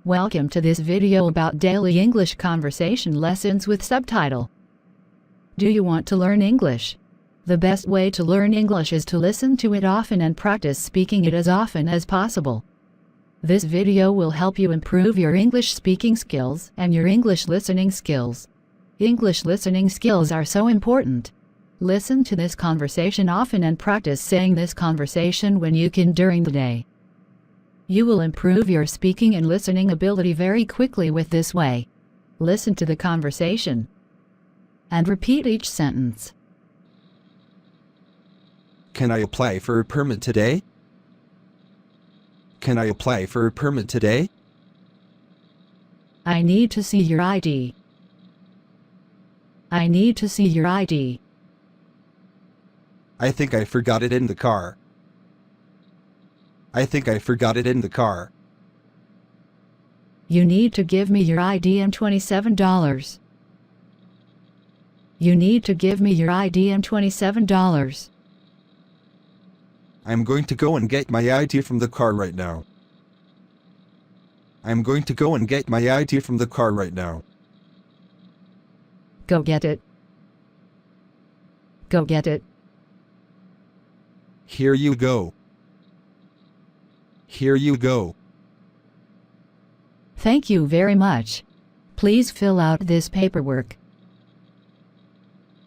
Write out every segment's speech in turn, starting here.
Welcome to this video about daily English conversation lessons with subtitle. Do you want to learn English? The best way to learn English is to listen to it often and practice speaking it as often as possible. This video will help you improve your English speaking skills and your English listening skills. English listening skills are so important. Listen to this conversation often and practice saying this conversation when you can during the day. You will improve your speaking and listening ability very quickly with this way. Listen to the conversation and repeat each sentence. Can I apply for a permit today? Can I apply for a permit today? I need to see your ID. I need to see your ID. I think I forgot it in the car. I think I forgot it in the car. You need to give me your ID and $27. You need to give me your ID and $27. I'm going to go and get my ID from the car right now. I'm going to go and get my ID from the car right now. Go get it. Go get it. Here you go. Here you go. Thank you very much. Please fill out this paperwork.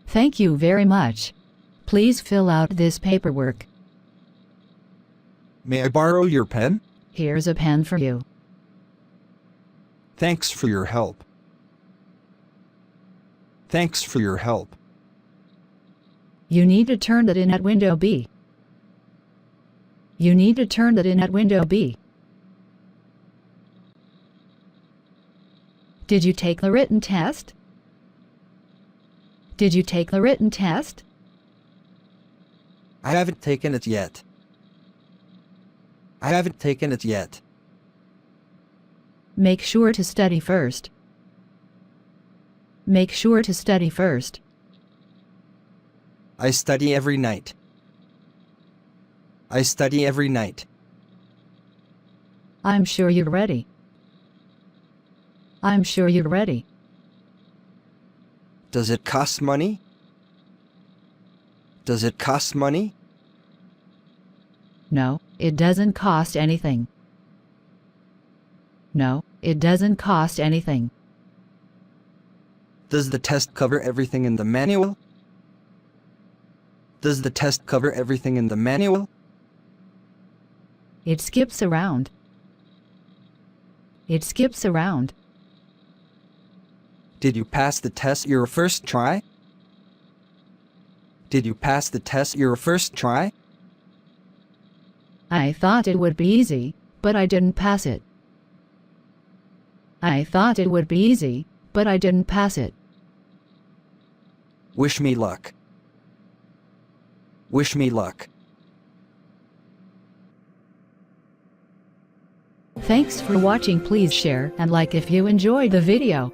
Thank you very much. Please fill out this paperwork. May I borrow your pen? Here's a pen for you. Thanks for your help. Thanks for your help. You need to turn that in at window B. You need to turn that in at window B. Did you take the written test? Did you take the written test? I haven't taken it yet. I haven't taken it yet. Make sure to study first. Make sure to study first. I study every night. I study every night. I'm sure you're ready. I'm sure you're ready. Does it cost money? Does it cost money? No, it doesn't cost anything. No, it doesn't cost anything. Does the test cover everything in the manual? Does the test cover everything in the manual? It skips around. It skips around. Did you pass the test your first try? Did you pass the test your first try? I thought it would be easy, but I didn't pass it. I thought it would be easy, but I didn't pass it. Wish me luck. Wish me luck. Thanks for watching. Please share and like if you enjoyed the video.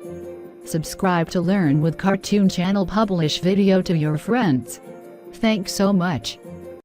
Subscribe to Learn with Cartoon Channel. Publish video to your friends. Thanks so much.